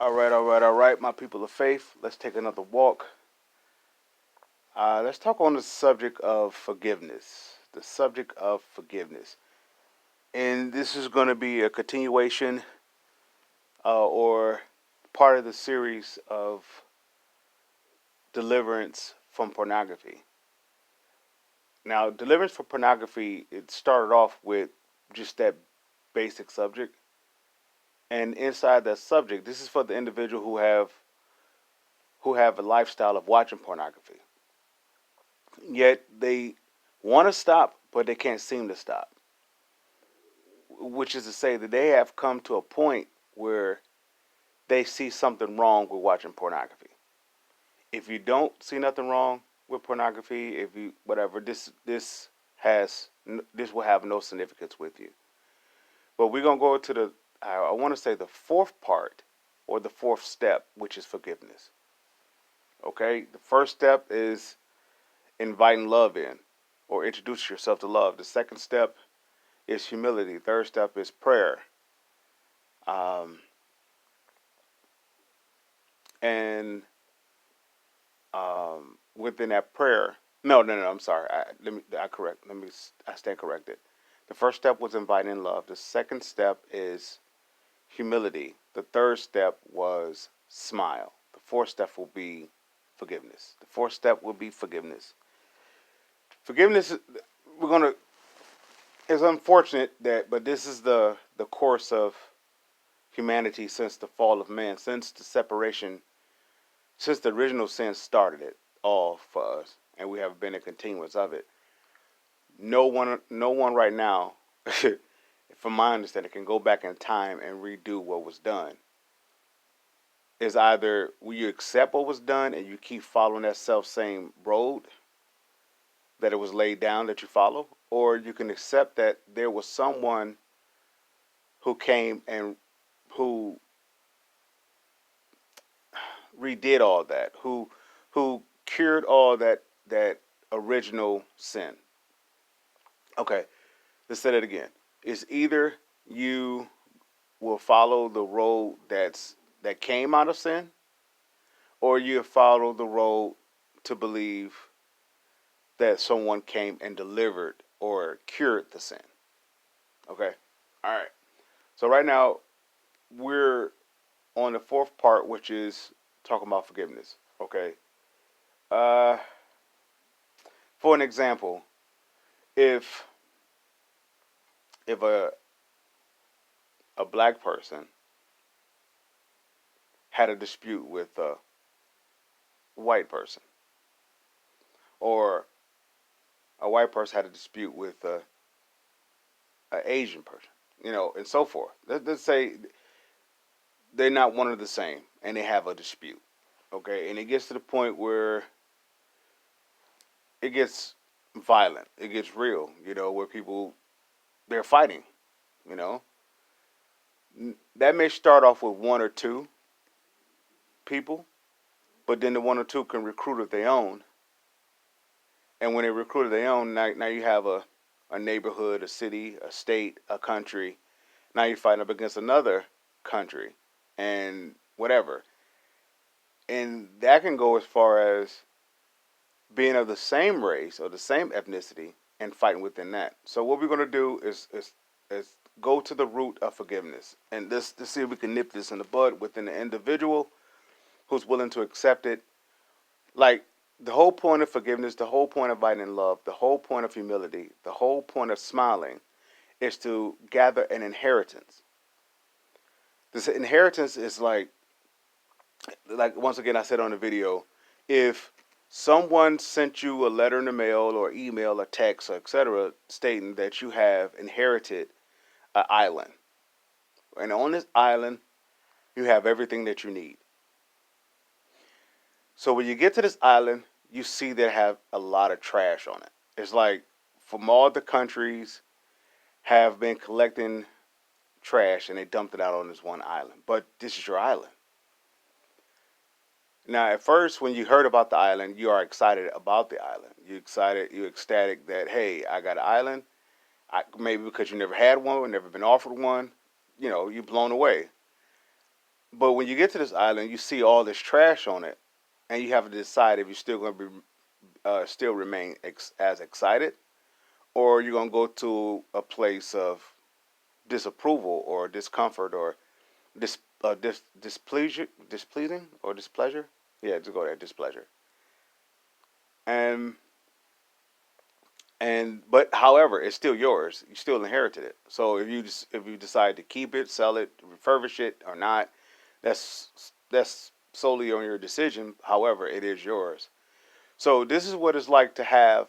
All right, my people of faith. Let's take another walk. Let's talk on the subject of forgiveness. The subject of forgiveness. And this is going to be a continuation or part of the series of deliverance from pornography. Now, deliverance from pornography, it started off with just that basic subject. And inside that subject, this is for the individual who have a lifestyle of watching pornography. Yet they want to stop, but they can't seem to stop. Which is to say that they have come to a point where they see something wrong with watching pornography. If you don't see nothing wrong with pornography, if you whatever, this will have no significance with you. But we're gonna go to the I want to say the fourth part or the fourth step, which is forgiveness. Okay, the first step is inviting love in or introduce yourself to love. The second step is humility. Third step is prayer. Um, and within that prayer, no, I'm sorry. I stand corrected. The first step was inviting love. The second step is humility. The third step was smile. The fourth step will be forgiveness. The fourth step will be forgiveness. Forgiveness, we're gonna. It's unfortunate that, but this is the course of humanity since the fall of man, since the separation, since the original sin started it all for us, and we have been a continuance of it. No one right now, from my understanding, can go back in time and redo what was done. Is either will you accept what was done and you keep following that self same road that it was laid down that you follow, or you can accept that there was someone who came and who redid all that, who cured all that original sin. Okay, let's say that again. It's either you will follow the road that came out of sin, or you follow the road to believe that someone came and delivered or cured the sin. Okay, all right. So right now we're on the fourth part, which is talking about forgiveness. Okay. Uh, for an example, if if a black person had a dispute with a white person, or a white person had a dispute with a Asian person, and so forth. Let's say they're not one of the same, and they have a dispute. Okay, and it gets to the point where it gets violent, it gets real. Where people they're fighting. You know, that may start off with one or two people, but then the one or two can recruit of their own. And when they recruit of their own, now you have a neighborhood, a city, a state, a country. Now you're fighting up against another country and whatever. And that can go as far as being of the same race or the same ethnicity and fighting within that. So what we're going to do is go to the root of forgiveness and let's see if we can nip this in the bud within the individual who's willing to accept it. Like the whole point of forgiveness, the whole point of abiding in love, the whole point of humility, the whole point of smiling is to gather an inheritance. This inheritance is like once again I said on the video, if someone sent you a letter in the mail or email or text or etc. stating that you have inherited an island, and on this island you have everything that you need. So when you get to this island, you see that have a lot of trash on it. It's like from all the countries have been collecting trash and they dumped it out on this one island. But this is your island. Now, at first, when you heard about the island, you are excited about the island. You excited, you ecstatic that hey, I got an island. Maybe because you never had one, or never been offered one. You're blown away. But when you get to this island, you see all this trash on it, and you have to decide if you're still going to be still remain as excited, or you're going to go to a place of disapproval or discomfort or displeasing or displeasure. Yeah, just go there, displeasure. And but however, it's still yours. You still inherited it. So if you decide to keep it, sell it, refurbish it, or not, that's solely on your decision. However, it is yours. So this is what it's like to have.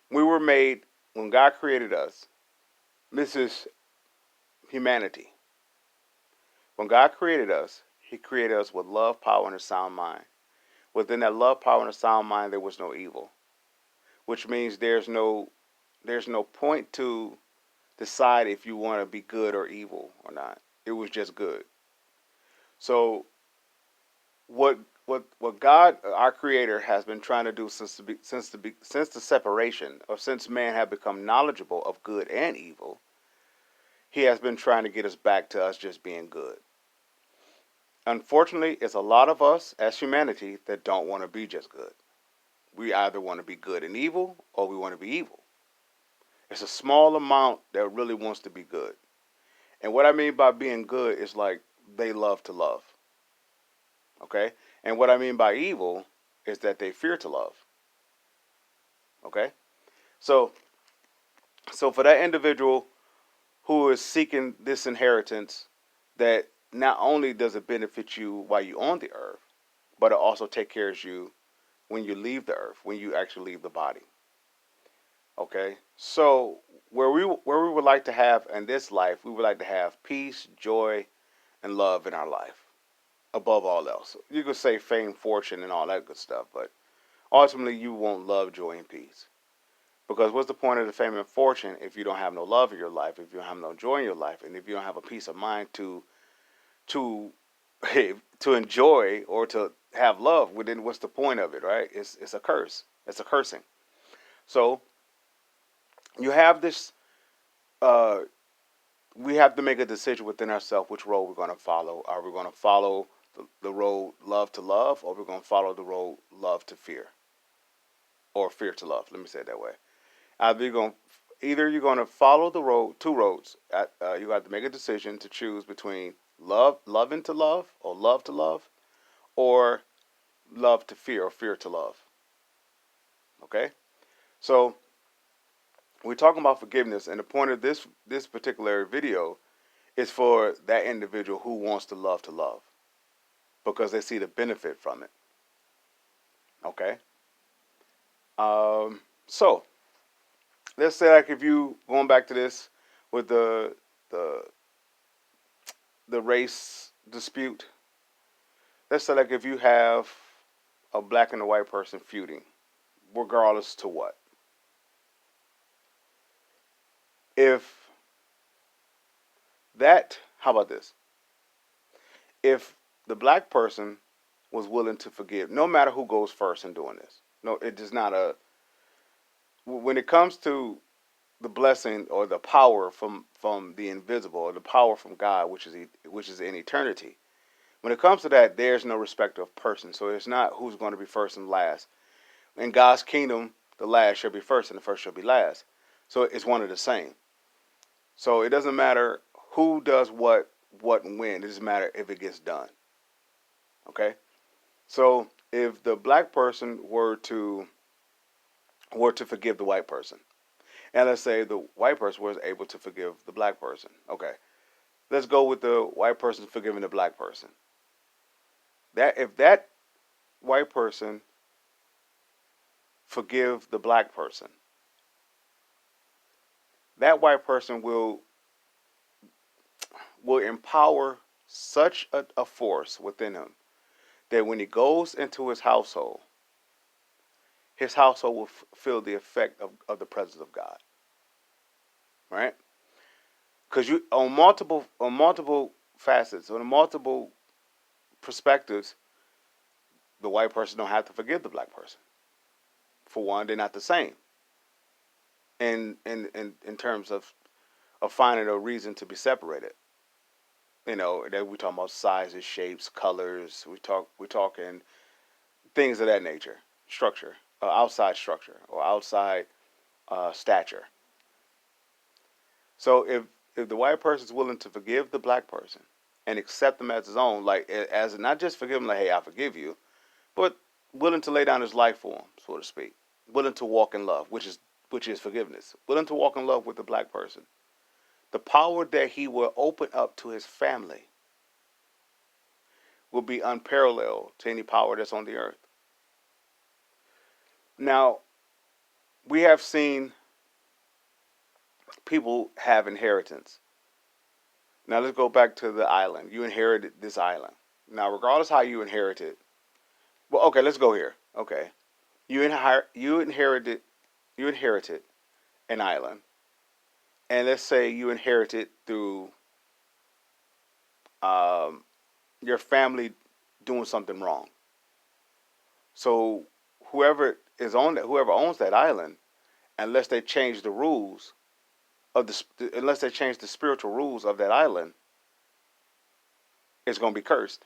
We were made when God created us. This is humanity. When God created us, He created us with love, power, and a sound mind. Within that love, power, and a sound mind, there was no evil, which means there's no point to decide if you want to be good or evil or not. It was just good. So what God, our Creator, has been trying to do since the separation, or since man had become knowledgeable of good and evil, He has been trying to get us back to us just being good. Unfortunately, it's a lot of us as humanity that don't want to be just good. We either want to be good and evil, or we want to be evil. It's a small amount that really wants to be good. And what I mean by being good is like they love to love. Okay? And what I mean by evil is that they fear to love. Okay? So for that individual who is seeking this inheritance, that not only does it benefit you while you're on the earth, but it also takes care of you when you leave the earth, when you actually leave the body. Okay? So where we would like to have in this life, we would like to have peace, joy, and love in our life above all else. You could say fame, fortune, and all that good stuff, but ultimately you want love, joy, and peace. Because what's the point of the fame and fortune if you don't have no love in your life, if you don't have no joy in your life, and if you don't have a peace of mind to to enjoy or to have love? Well, then what's the point of it, right? It's a curse. It's a cursing. So you have this. Uh, we have to make a decision within ourselves which road we're going to follow. Are we going to follow the road love to love, or we're going to follow the road love to fear, or fear to love? Let me say it that way. Either you're going to follow the road, two roads. You have to make a decision to choose between loving to love, or love to love, or love to fear, or fear to love. Okay, so we're talking about forgiveness, and the point of this particular video is for that individual who wants to love, because they see the benefit from it. Okay, so let's say, like, if you going back to this with the the race dispute. Let's say, like, if you have a black and a white person feuding, regardless to what. If how about this? If the black person was willing to forgive, no matter who goes first in doing this, no, it is not a. When it comes to the blessing or the power from the invisible, or the power from God, which is in eternity. When it comes to that, there's no respect of person. So it's not who's going to be first and last. In God's kingdom, the last shall be first and the first shall be last. So it's one of the same. So it doesn't matter who does what, and when. It doesn't matter if it gets done. Okay? So if the black person were to forgive the white person, and let's say the white person was able to forgive the black person. Okay. Let's go with the white person forgiving the black person. That if that white person forgive the black person, that white person will empower such a force within him that when he goes into his household will feel the effect of the presence of God. Right? Because you on multiple facets, on multiple perspectives, the white person don't have to forgive the black person. For one, they're not the same. In terms of finding a reason to be separated. that we're talking about sizes, shapes, colors. We're talking things of that nature, structure, outside structure or outside stature. So if the white person is willing to forgive the black person and accept them as his own, like as not just forgive him, like hey, I forgive you, but willing to lay down his life for him, so to speak, willing to walk in love, which is forgiveness, willing to walk in love with the black person, the power that he will open up to his family will be unparalleled to any power that's on the earth. Now, we have seen people have inheritance. Now, let's go back to the island. You inherited this island. Now, regardless how you inherited, well, okay, let's go here. Okay, you inherited an island, and let's say you inherited through um, your family doing something wrong. So whoever owns that island, unless they change the rules unless they change the spiritual rules of that island, it's going to be cursed.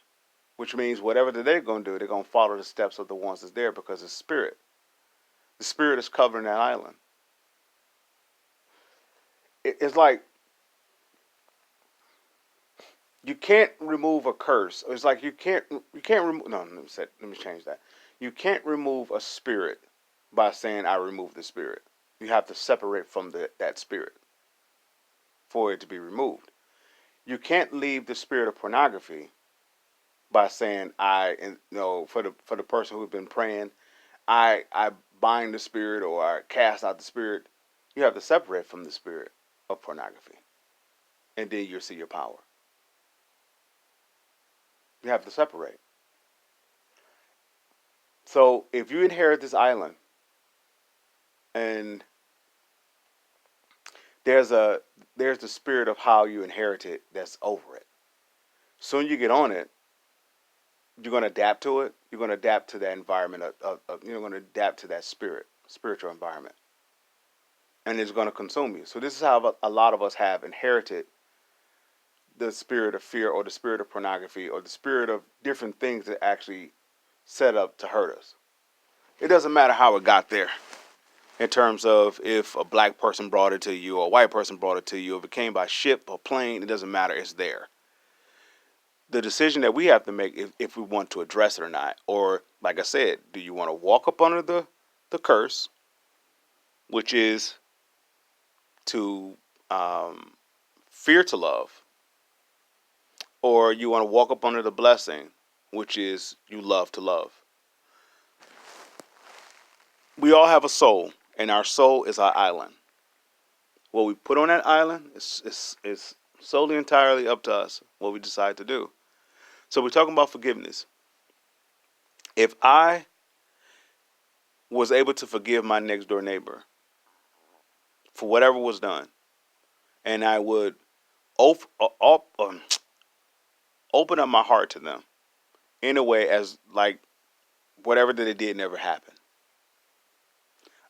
Which means whatever that they're going to do, they're going to follow the steps of the ones that's there because it's spirit. The spirit is covering that island. It's like you can't remove a curse. It's like you can't remove. No, let me change that. You can't remove a spirit by saying I remove the spirit. You have to separate from that spirit for it to be removed. You can't leave the spirit of pornography by saying for the person who's been praying, I bind the spirit or I cast out the spirit. You have to separate from the spirit of pornography, and then you'll see your power. You have to separate. So if you inherit this island and there's a there's the spirit of how you inherit it that's over it. Soon you get on it, you're going to adapt to it. You're going to adapt to that environment. You're going to adapt to that spiritual environment, and it's going to consume you. So this is how a lot of us have inherited the spirit of fear, or the spirit of pornography, or the spirit of different things that actually set up to hurt us. It doesn't matter how it got there. In terms of if a black person brought it to you or a white person brought it to you, if it came by ship or plane, it doesn't matter. It's there. The decision that we have to make if we want to address it or not. Or, like I said, do you want to walk up under the curse, which is to fear to love, or you want to walk up under the blessing, which is you love to love? We all have a soul, and our soul is our island. What we put on that island is solely entirely up to us, what we decide to do. So we're talking about forgiveness. If I was able to forgive my next door neighbor for whatever was done, and I would open up my heart to them in a way as like whatever that they did never happened,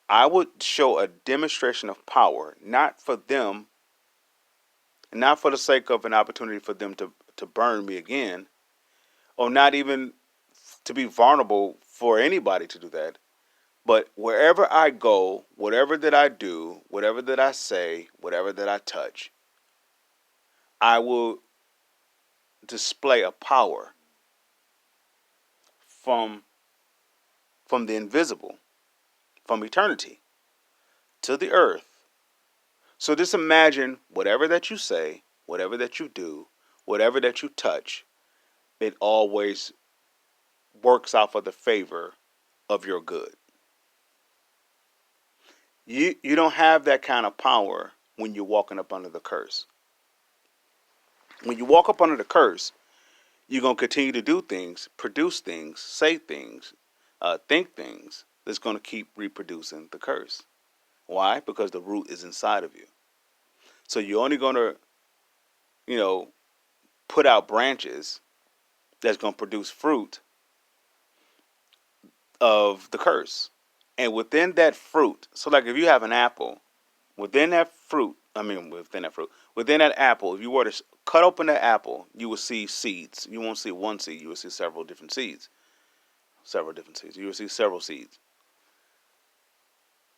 I would show a demonstration of power, not for them, not for the sake of an opportunity for them to burn me again, or not even to be vulnerable for anybody to do that. But wherever I go, whatever that I do, whatever that I say, whatever that I touch, I will display a power from the invisible, from eternity to the earth. So just imagine whatever that you say, whatever that you do, whatever that you touch, it always works out for the favor of your good. You don't have that kind of power when you're walking up under the curse. When you walk up under the curse, you're going to continue to do things, produce things, say things, think things that's going to keep reproducing the curse. Why? Because the root is inside of you. So you're only going to, put out branches that's going to produce fruit of the curse. And within that fruit, so like if you have an apple, within that fruit I mean, within that fruit, within that apple, if you were to cut open that apple, you will see seeds. You won't see one seed. You will see several different seeds. Several different seeds. You will see several seeds,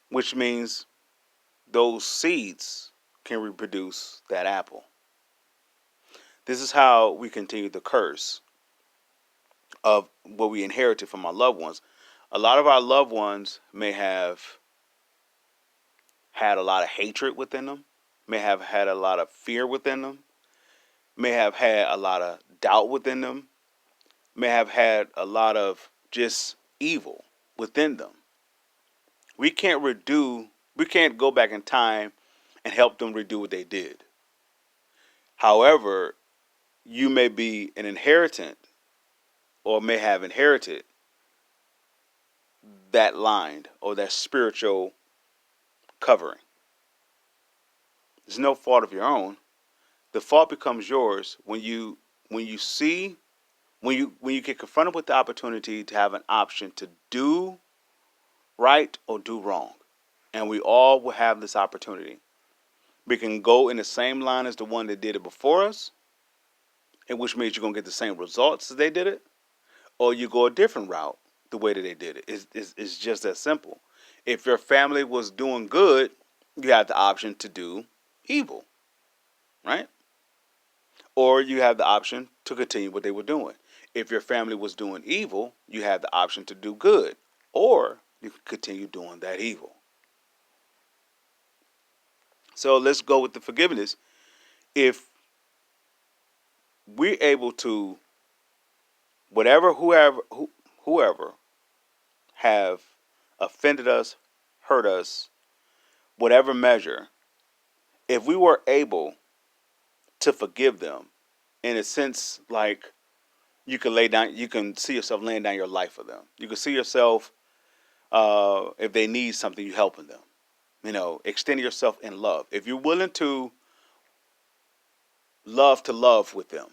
which means those seeds can reproduce that apple. This is how we continue the curse of what we inherited from our loved ones. A lot of our loved ones may have had a lot of hatred within them, may have had a lot of fear within them, may have had a lot of doubt within them, may have had a lot of just evil within them. We can't go back in time and help them redo what they did. However, you may be an inheritant or may have inherited that line or that spiritual covering. It's no fault of your own. The fault becomes yours when you see when you get confronted with the opportunity to have an option to do right or do wrong. And we all will have this opportunity. We can go in the same line as the one that did it before us, in which means you're going to get the same results as they did it, or you go a different route the way that they did it. It's just that simple. If your family was doing good, you have the option to do evil, right? Or you have the option to continue what they were doing. If your family was doing evil, you have the option to do good, or you can continue doing that evil. So let's go with the forgiveness. If we're able to, whoever have offended us, hurt us, whatever measure, if we were able to forgive them, in a sense, like you can see yourself laying down your life for them. You can see yourself, if they need something, you helping them. Extending yourself in love. If you're willing to love with them,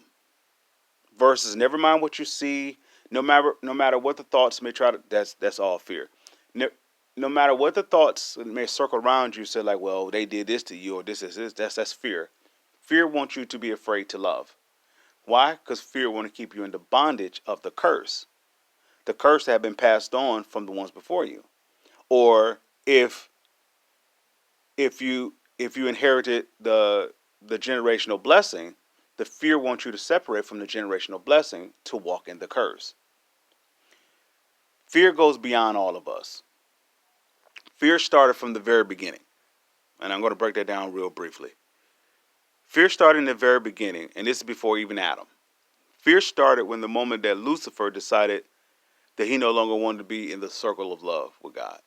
versus never mind what you see, no matter what the thoughts may try to. That's all fear. No matter what the thoughts may circle around you, say like, well, they did this to you, or this is this. That's fear. Fear wants you to be afraid to love. Why? Because fear wants to keep you in the bondage of the curse. The curse that had been passed on from the ones before you. Or if you inherited the generational blessing, the fear wants you to separate from the generational blessing to walk in the curse. Fear goes beyond all of us. Fear started from the very beginning. And I'm going to break that down real briefly. Fear started in the very beginning, and this is before even Adam. Fear started when the moment that Lucifer decided that he no longer wanted to be in the circle of love with God.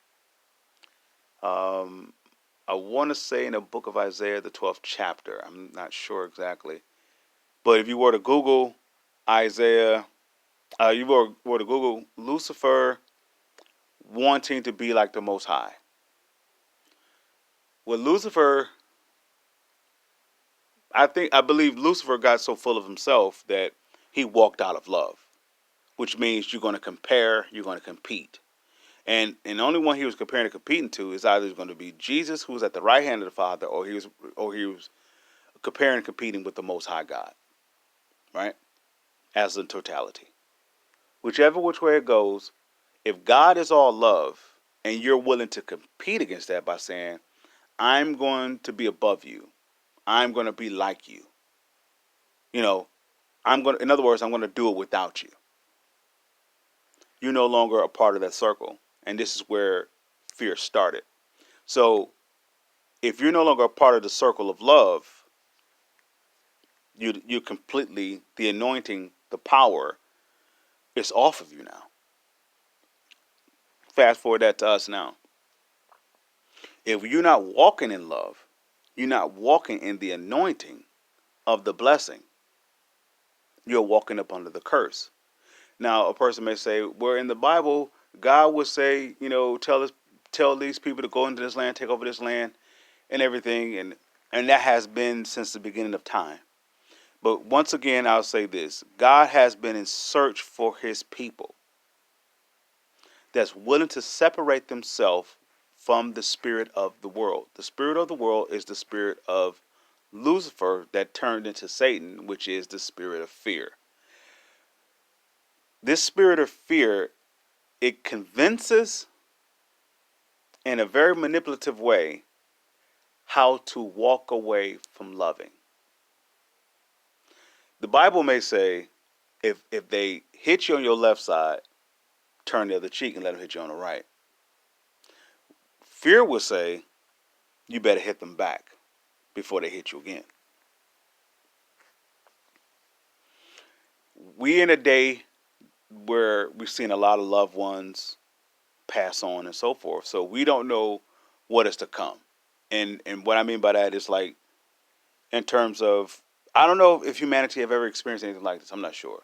I want to say in the book of Isaiah, the 12th chapter. I'm not sure exactly. But if you were to Google Isaiah, you were to Google Lucifer wanting to be like the Most High. Well, Lucifer, I believe Lucifer got so full of himself that he walked out of love, which means you're going to compare, you're going to compete. And the only one he was comparing and competing to is either going to be Jesus, who was at the right hand of the Father, or he was comparing and competing with the Most High God, right? As in totality. Whichever which way it goes, if God is all love and you're willing to compete against that by saying, I'm going to be above you, I'm going to be like you, in other words, I'm going to do it without you. You're no longer a part of that circle. And this is where fear started. So if you're no longer a part of the circle of love, you completely, the anointing, the power, is off of you now. Fast forward that to us now. If you're not walking in love, you're not walking in the anointing of the blessing, you're walking up under the curse. Now, a person may say, well, in the Bible, God would say, tell these people to go into this land, take over this land and everything. And that has been since the beginning of time. But once again, I'll say this. God has been in search for his people that's willing to separate themselves from the spirit of the world. The spirit of the world is the spirit of Lucifer that turned into Satan, which is the spirit of fear. This spirit of fear, it convinces in a very manipulative way how to walk away from loving. The Bible may say, if they hit you on your left side, turn the other cheek and let them hit you on the right. Fear will say, you better hit them back before they hit you again. We in a day where we've seen a lot of loved ones pass on and so forth, so we don't know what is to come. And what I mean by that is, like, in terms of, I don't know if humanity have ever experienced anything like this. I'm not sure.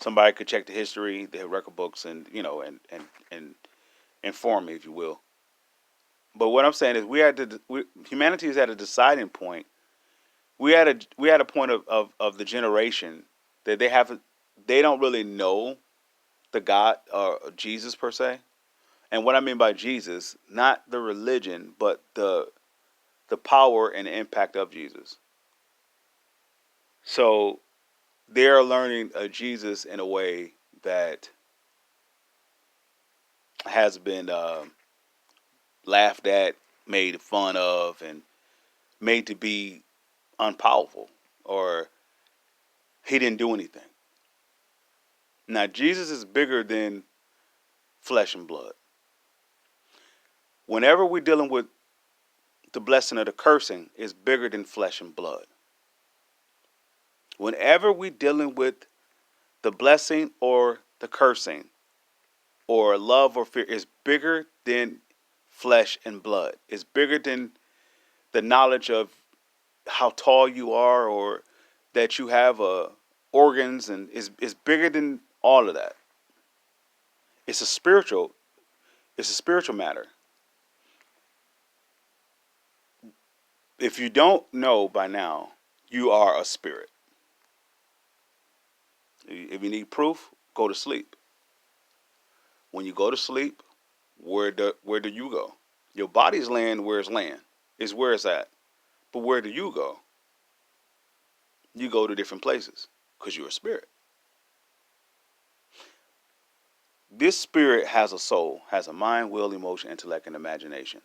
Somebody could check the history, the record books, and and inform me, if you will. But what I'm saying is, humanity is at a deciding point. We had a point of the generation that they don't really know the God or Jesus per se. And what I mean by Jesus, not the religion, but the power and the impact of Jesus. So they're learning Jesus in a way that has been laughed at, made fun of, and made to be unpowerful, or he didn't do anything. Now, Jesus is bigger than flesh and blood. Whenever we're dealing with the blessing or the cursing, is bigger than flesh and blood. Whenever we're dealing with the blessing or the cursing, or love or fear, is bigger than flesh and blood. It's bigger than the knowledge of how tall you are, or that you have organs, and is bigger than all of that. It's a spiritual matter. If you don't know by now, you are a spirit. If you need proof, go to sleep. When you go to sleep, where do you go? Your body's laying where it's laying. It's where it's at. But where do you go? You go to different places because you're a spirit. This spirit has a soul, has a mind, will, emotion, intellect, and imagination.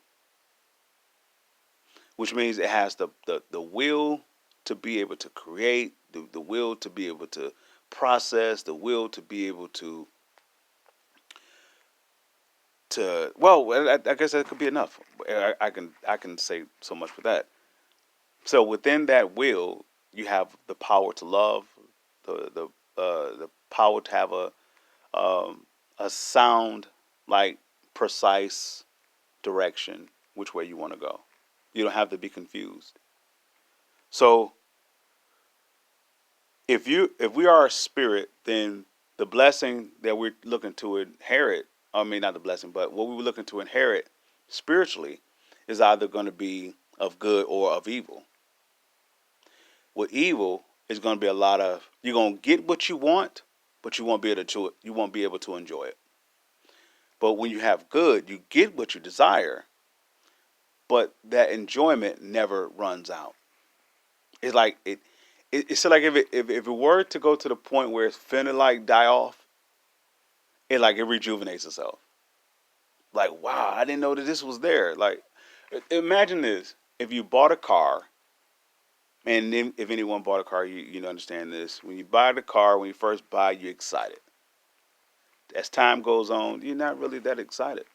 Which means it has the will to be able to create, the will to be able to process, the will to be able to well, I guess that could be enough. I can say so much with that. So within that will, you have the power to love, the power to have a sound, like, precise direction which way you want to go. You don't have to be confused. So if we are a spirit, then the blessing that we're looking to inherit, I mean, not the blessing, but what we were looking to inherit spiritually, is either going to be of good or of evil. With evil, is going to be a lot of, you're going to get what you want, but you won't be able to enjoy it. But when you have good, you get what you desire, but that enjoyment never runs out. It's like it's like if it were to go to the point where it's finna, like, die off, it rejuvenates itself. Like, wow, I didn't know that this was there. Like, imagine this: if you bought a car, and then if anyone bought a car, you understand this. When you buy the car, when you first buy, you're excited. As time goes on, you're not really that excited,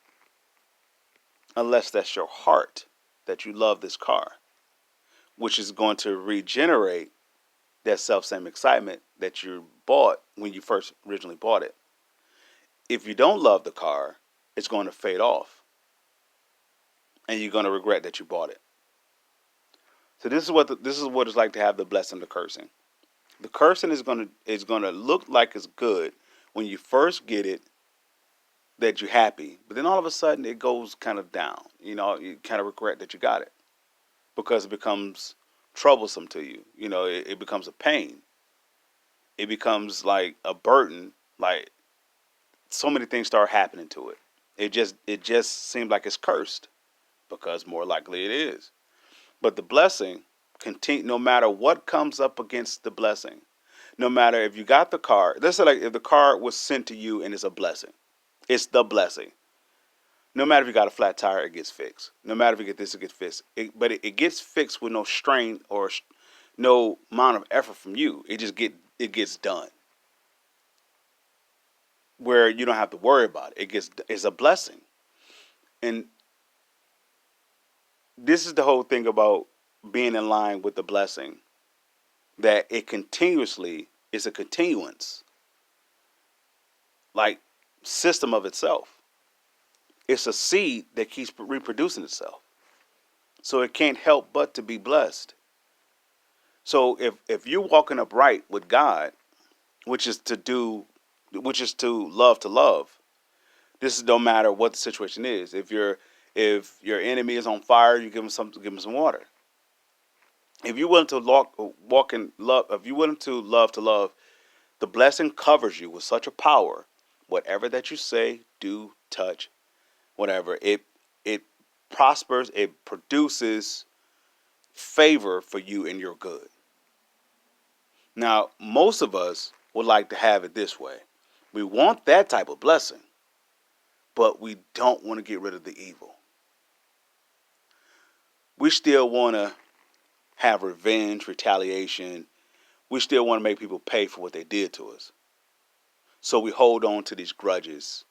unless that's your heart, that you love this car, which is going to regenerate that self-same excitement that you bought when you first originally bought it. If you don't love the car, it's going to fade off, and you're going to regret that you bought it. So this is what it's like to have the blessing, the cursing. The cursing is going to look like it's good when you first get it, that you're happy, but then all of a sudden it goes kind of down. You kind of regret that you got it, because it becomes troublesome to you. It becomes a pain. It becomes like a burden. Like, so many things start happening to it. It just seems like it's cursed. because more likely it is. But the blessing continue no matter what comes up against the blessing. No matter if you got the car, let's say like if the car was sent to you and it's a blessing, it's the blessing. No matter if you got a flat tire, it gets fixed. No matter if you get this, it gets fixed. But it gets fixed with no strain or no amount of effort from you. It gets done where you don't have to worry about it. It's a blessing, and this is the whole thing about being in line with the blessing. That it continuously is a continuance, like system of itself. It's a seed that keeps reproducing itself. So it can't help but to be blessed. So if you're walking upright with God, which is to love, this is no matter what the situation is. If your enemy is on fire, you give him some water. If you're willing to walk in love, if you're willing to love, the blessing covers you with such a power. Whatever that you say, do, touch, whatever, it prospers. It produces favor for you and your good. Now, most of us would like to have it this way. We want that type of blessing, but we don't want to get rid of the evil. We still want to have revenge, retaliation. We still want to make people pay for what they did to us. So we hold on to these grudges,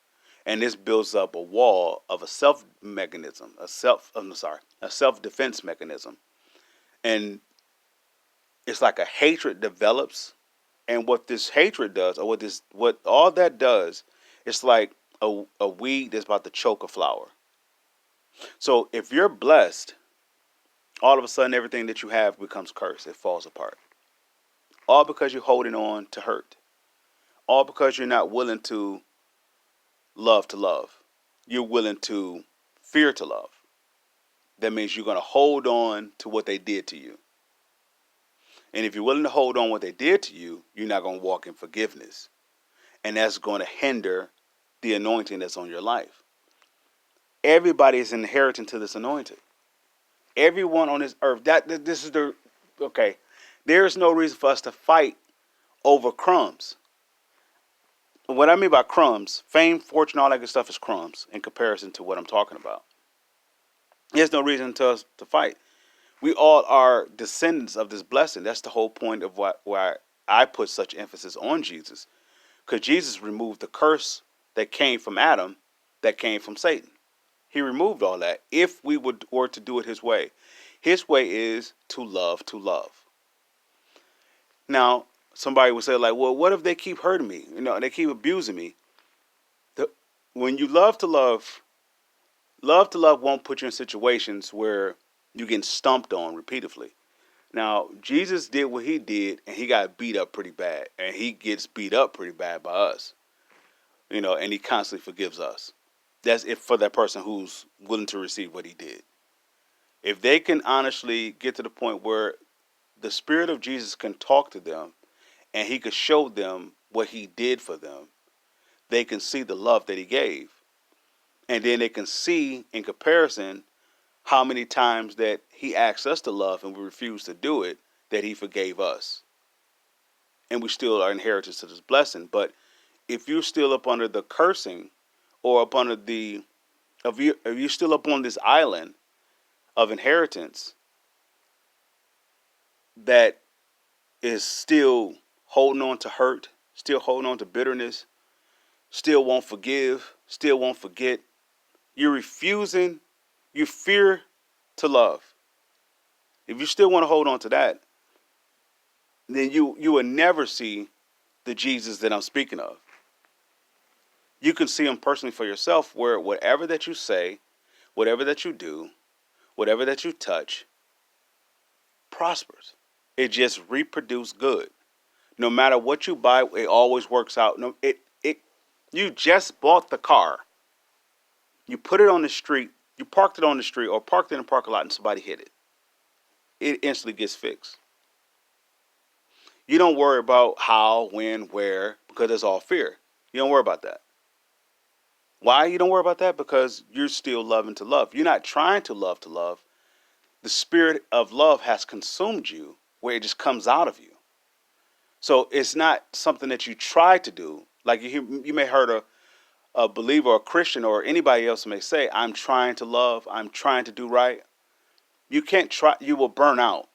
and this builds up a wall of a a self-defense mechanism. And it's like a hatred develops, and what this hatred does, or what all that does, it's like a weed that's about to choke a flower. So if you're blessed, all of a sudden everything that you have becomes cursed. It falls apart. All because you're holding on to hurt. All because you're not willing to love to love. You're willing to fear to love. That means you're going to hold on to what they did to you. And if you're willing to hold on what they did to you, you're not going to walk in forgiveness. And that's going to hinder the anointing that's on your life. Everybody is inheriting to this anointing. Everyone on this earth. This is the okay. There is no reason for us to fight over crumbs. What I mean by crumbs, fame, fortune, all that good stuff is crumbs in comparison to what I'm talking about. There's no reason to us to fight. We all are descendants of this blessing. That's the whole point of why I put such emphasis on Jesus. Because Jesus removed the curse that came from Adam, that came from Satan. He removed all that if we were to do it his way. His way is to love to love. Now, somebody would say, like, well, what if they keep hurting me? They keep abusing me. When you love to love won't put you in situations where you're getting stumped on repeatedly. Now, Jesus did what he did, and he got beat up pretty bad. And he gets beat up pretty bad by us. And he constantly forgives us. That's it for that person who's willing to receive what he did. If they can honestly get to the point where the Spirit of Jesus can talk to them and he could show them what he did for them, they can see the love that he gave. And then they can see in comparison how many times that he asked us to love and we refused to do it, that he forgave us. And we still are inheritors to this blessing. But if you're still up under the cursing, or up under if you're still up on this island of inheritance that is still holding on to hurt, still holding on to bitterness, still won't forgive, still won't forget, you're refusing, you fear to love. If you still want to hold on to that, then you will never see the Jesus that I'm speaking of. You can see him personally for yourself, where whatever that you say, whatever that you do, whatever that you touch, prospers. It just reproduces good. No matter what you buy, it always works out. You just bought the car. You put it on the street, you parked it on the street or parked it in the parking lot and somebody hit it. It instantly gets fixed. You don't worry about how, when, where, because it's all fear. You don't worry about that. Why you don't worry about that? Because you're still loving to love. You're not trying to love to love. The spirit of love has consumed you where it just comes out of you. So it's not something that you try to do. Like you may heard a believer or a Christian or anybody else may say, I'm trying to love, I'm trying to do right. You can't try, you will burn out.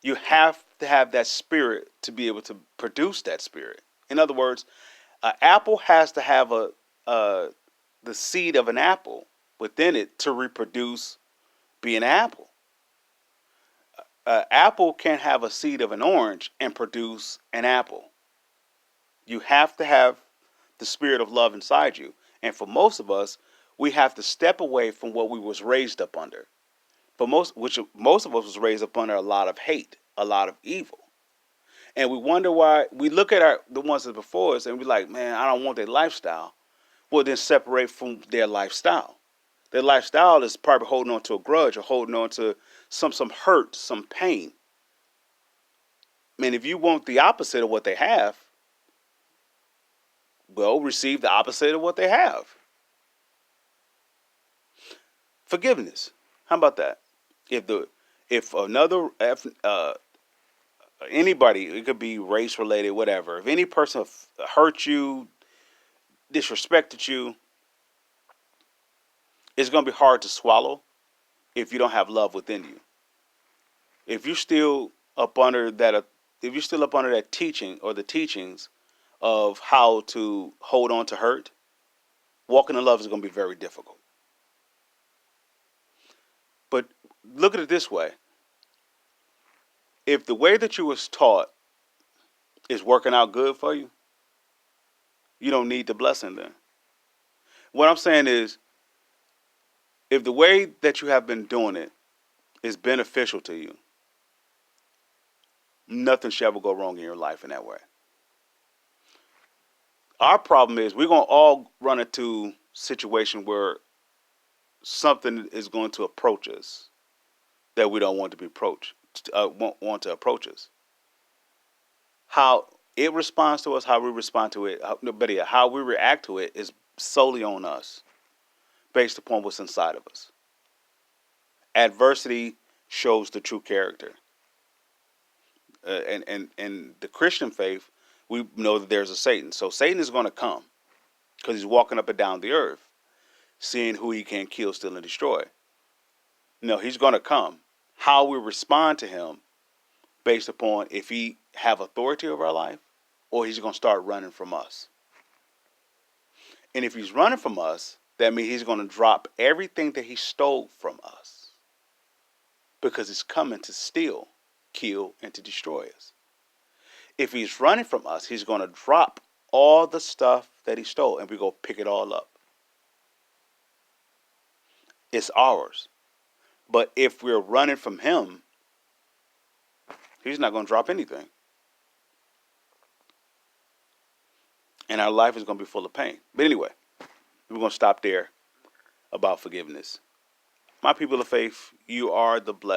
You have to have that spirit to be able to produce that spirit. In other words, an apple has to have a the seed of an apple within it to reproduce, be an apple. An apple can't have a seed of an orange and produce an apple. You have to have the spirit of love inside you. And for most of us, we have to step away from what we was raised up under. For most of us was raised up under a lot of hate, a lot of evil. And we wonder why we look at the ones that before us and we're like, man, I don't want their lifestyle. Well, then separate from their lifestyle. Their lifestyle is probably holding on to a grudge or holding on to some hurt, some pain. I mean, if you want the opposite of what they have, well, receive the opposite of what they have. Forgiveness. How about that? If anybody, it could be race related, whatever. If any person hurt you, disrespected you, it's going to be hard to swallow if you don't have love within you. If you're still up under that teaching or the teachings of how to hold on to hurt, walking in love is going to be very difficult. But look at it this way. If the way that you was taught is working out good for you, you don't need the blessing then. What I'm saying is, if the way that you have been doing it is beneficial to you, nothing shall ever go wrong in your life in that way. Our problem is we're going to all run into a situation where something is going to approach us that we don't want to be approached, want to approach us. How it responds to us, how we respond to it, how we react to it is solely on us, based upon what's inside of us. Adversity shows the true character. And the Christian faith, we know that there's a Satan. So Satan is going to come because he's walking up and down the earth, seeing who he can kill, steal, and destroy. No, he's going to come. How we respond to him based upon if he have authority over our life or he's going to start running from us. And if he's running from us, that means he's going to drop everything that he stole from us because he's coming to steal, kill, and to destroy us. If he's running from us, he's going to drop all the stuff that he stole and we go pick it all up. It's ours. But if we're running from him, he's not going to drop anything. And our life is going to be full of pain. But anyway, we're going to stop there about forgiveness. My people of faith, you are the blessed.